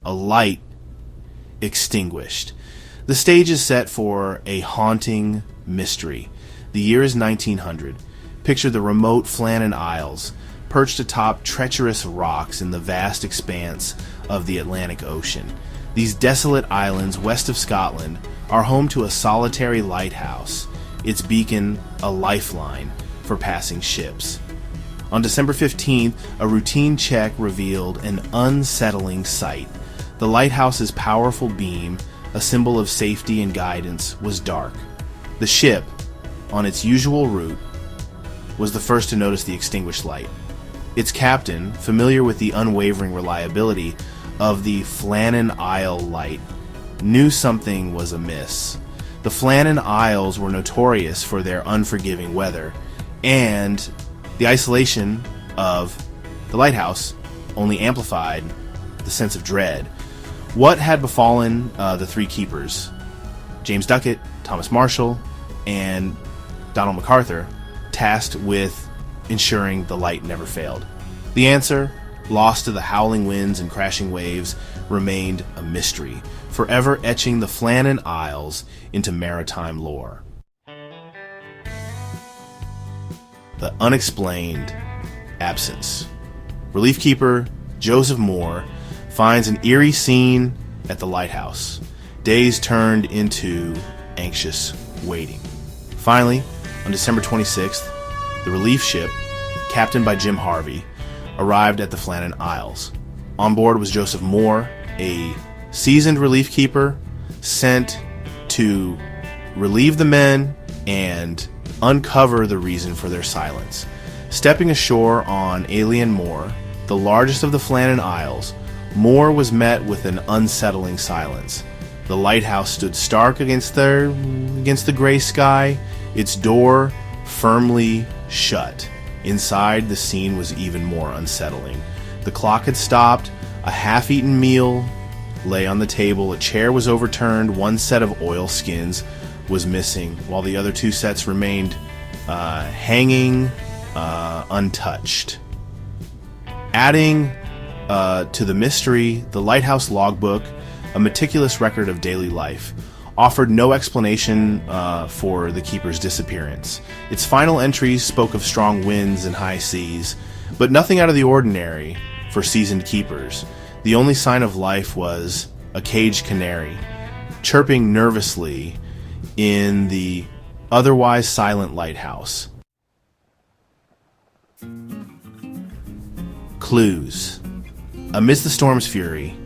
a light extinguished. The stage is set for a haunting mystery. The year is 1900. Picture the remote Flannan Isles, perched atop treacherous rocks in the vast expanse of the Atlantic Ocean. These desolate islands west of Scotland are home to a solitary lighthouse, its beacon a lifeline for passing ships. On December 15th, a routine check revealed an unsettling sight. The lighthouse's powerful beam, a symbol of safety and guidance, was dark. The ship, on its usual route, was the first to notice the extinguished light. Its captain, familiar with the unwavering reliability of the Flannan Isle light, knew something was amiss. The Flannan Isles were notorious for their unforgiving weather, and the isolation of the lighthouse only amplified the sense of dread. What had befallen the three keepers, James Duckett, Thomas Marshall, and Donald MacArthur, tasked with ensuring the light never failed? The answer, lost to the howling winds and crashing waves, remained a mystery, forever etching the Flannan Isles into maritime lore. The unexplained absence. Relief keeper Joseph Moore finds an eerie scene at the lighthouse. Days turned into anxious waiting. Finally, on December 26th, the relief ship, captained by Jim Harvey, arrived at the Flannan Isles. On board was Joseph Moore, a seasoned relief keeper sent to relieve the men and uncover the reason for their silence. Stepping ashore on Alien Moor, the largest of the Flannan Isles, Moore was met with an unsettling silence. The lighthouse stood stark against the gray sky, its door firmly shut. Inside, the scene was even more unsettling. The clock had stopped, a half-eaten meal lay on the table, a chair was overturned, one set of oilskins was missing, while the other two sets remained hanging untouched. Adding to the mystery, the lighthouse logbook, a meticulous record of daily life, offered no explanation for the keeper's disappearance. Its final entries spoke of strong winds and high seas, but nothing out of the ordinary for seasoned keepers. The only sign of life was a caged canary, chirping nervously in the otherwise silent lighthouse. Clues. Amidst the storm's fury,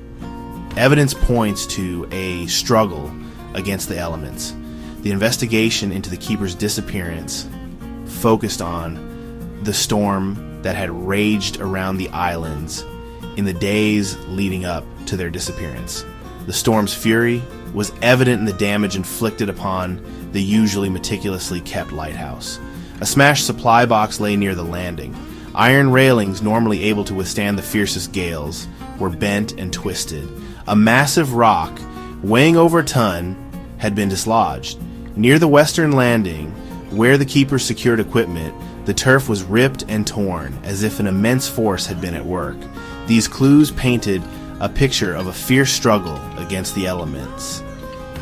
evidence points to a struggle against the elements. The investigation into the keeper's disappearance focused on the storm that had raged around the islands in the days leading up to their disappearance. The storm's fury was evident in the damage inflicted upon the usually meticulously kept lighthouse. A smashed supply box lay near the landing. Iron railings, normally able to withstand the fiercest gales, were bent and twisted. A massive rock, weighing over a ton, had been dislodged. Near the western landing, where the keepers secured equipment, the turf was ripped and torn, as if an immense force had been at work. These clues painted a picture of a fierce struggle against the elements.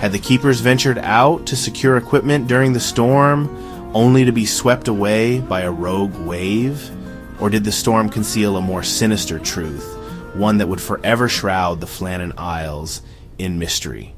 Had the keepers ventured out to secure equipment during the storm, only to be swept away by a rogue wave? Or did the storm conceal a more sinister truth, one that would forever shroud the Flannan Isles in mystery?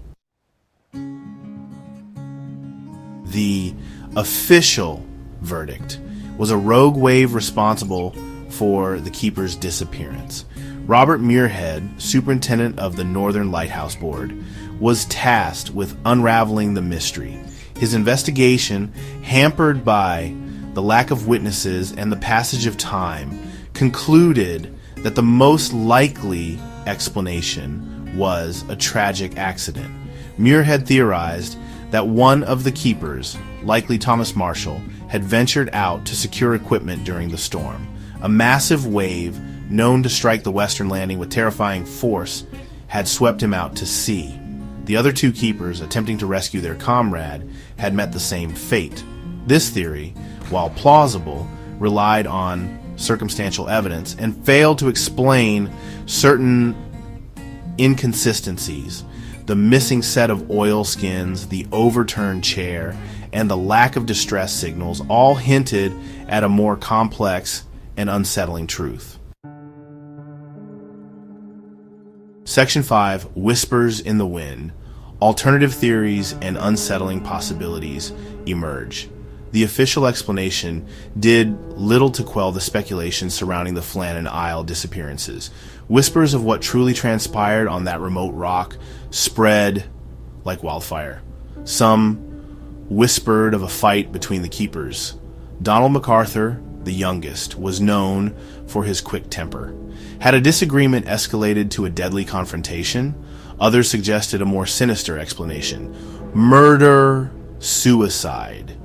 The official verdict was a rogue wave responsible for the keeper's disappearance. Robert Muirhead, superintendent of the Northern Lighthouse Board, was tasked with unraveling the mystery. His investigation, hampered by the lack of witnesses and the passage of time, concluded that the most likely explanation was a tragic accident. Muirhead theorized that one of the keepers, likely Thomas Marshall, had ventured out to secure equipment during the storm. A massive wave, known to strike the western landing with terrifying force, had swept him out to sea. The other two keepers, attempting to rescue their comrade, had met the same fate. This theory, while plausible, relied on circumstantial evidence and failed to explain certain inconsistencies. The missing set of oilskins, the overturned chair, and the lack of distress signals all hinted at a more complex and unsettling truth. Section 5, Whispers in the Wind. Alternative theories and unsettling possibilities emerge. The official explanation did little to quell the speculation surrounding the Flannan Isle disappearances. Whispers of what truly transpired on that remote rock spread like wildfire. Some whispered of a fight between the keepers. Donald MacArthur, the youngest, was known for his quick temper. Had a disagreement escalated to a deadly confrontation? Others suggested a more sinister explanation. Murder, suicide.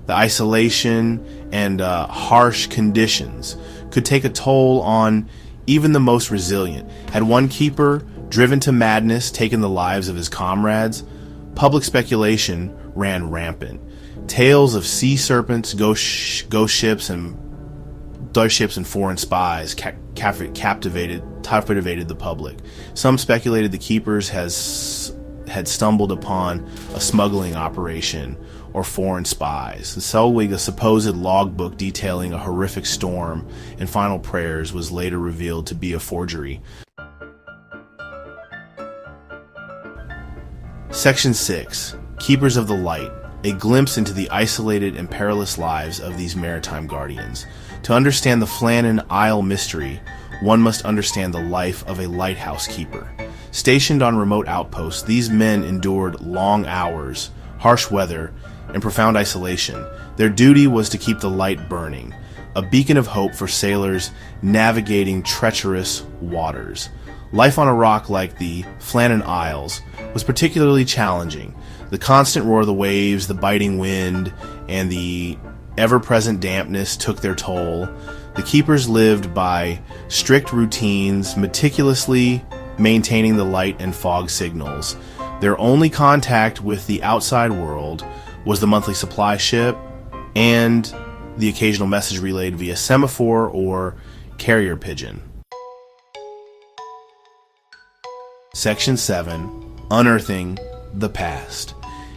The isolation and harsh conditions could take a toll on even the most resilient. Had one keeper, driven to madness, taken the lives of his comrades? Public speculation ran rampant. Tales of sea serpents, ghost ships, and foreign spies captivated the public. Some speculated the keepers had stumbled upon a smuggling operation or foreign spies. The Selwig, a supposed logbook detailing a horrific storm and final prayers, was later revealed to be a forgery. Section 6, Keepers of the Light. A glimpse into the isolated and perilous lives of these maritime guardians. To understand the Flannan Isle mystery, one must understand the life of a lighthouse keeper. Stationed on remote outposts, these men endured long hours, harsh weather, and profound isolation. Their duty was to keep the light burning, a beacon of hope for sailors navigating treacherous waters. Life on a rock like the Flannan Isles was particularly challenging. The constant roar of the waves, the biting wind, and the ever-present dampness took their toll. The keepers lived by strict routines, meticulously maintaining the light and fog signals. Their only contact with the outside world was the monthly supply ship and the occasional message relayed via semaphore or carrier pigeon. Section 7, Unearthing the Past.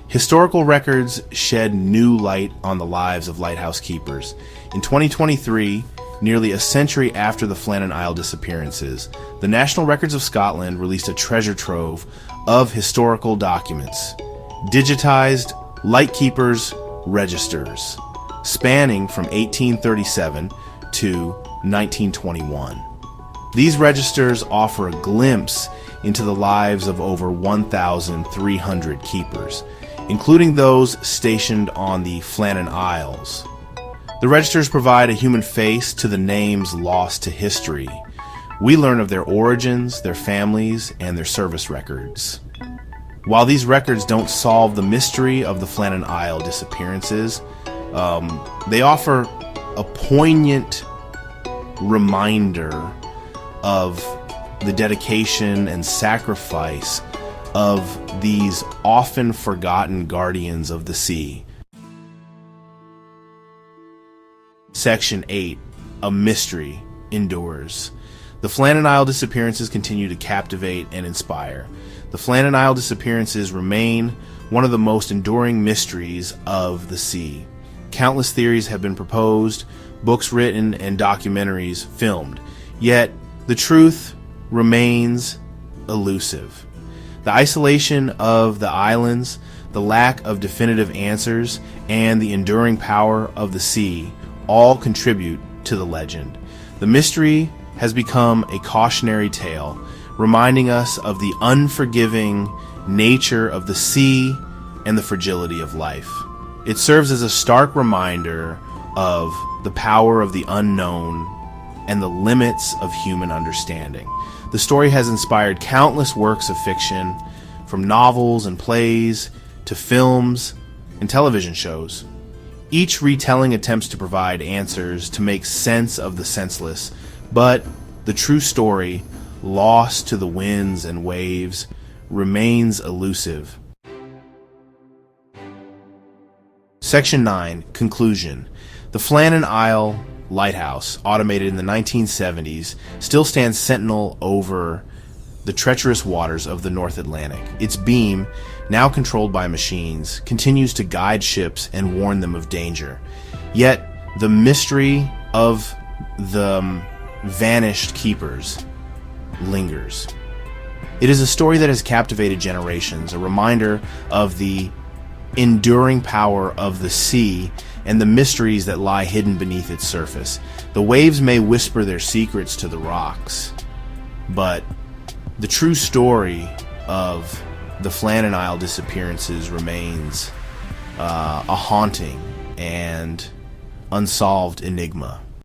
Historical records shed new light on the lives of lighthouse keepers. In 2023, nearly a century after the Flannan Isle disappearances, the National Records of Scotland released a treasure trove of historical documents, digitized Lightkeepers registers, spanning from 1837 to 1921. These registers offer a glimpse into the lives of over 1,300 keepers, including those stationed on the Flannan Isles. The registers provide a human face to the names lost to history. We learn of their origins, their families, and their service records. While these records don't solve the mystery of the Flannan Isle disappearances, they offer a poignant reminder of the dedication and sacrifice of these often forgotten guardians of the sea. Section 8, A Mystery Endures. The Flannan Isle disappearances continue to captivate and inspire. The Flannan Isle disappearances remain one of the most enduring mysteries of the sea. Countless theories have been proposed, books written, and documentaries filmed, yet the truth remains elusive. The isolation of the islands, the lack of definitive answers, and the enduring power of the sea all contribute to the legend. The mystery has become a cautionary tale, reminding us of the unforgiving nature of the sea and the fragility of life. It serves as a stark reminder of the power of the unknown and the limits of human understanding. The story has inspired countless works of fiction, from novels and plays to films and television shows. Each retelling attempts to provide answers to make sense of the senseless, but the true story, lost to the winds and waves, remains elusive. Section 9, Conclusion. The Flannan Isle lighthouse, automated in the 1970s, still stands sentinel over the treacherous waters of the North Atlantic. Its beam, now controlled by machines, continues to guide ships and warn them of danger. Yet, the mystery of the vanished keepers lingers. It is a story that has captivated generations, a reminder of the enduring power of the sea and the mysteries that lie hidden beneath its surface. The waves may whisper their secrets to the rocks, but the true story of the Flannan Isle disappearances remains a haunting and unsolved enigma.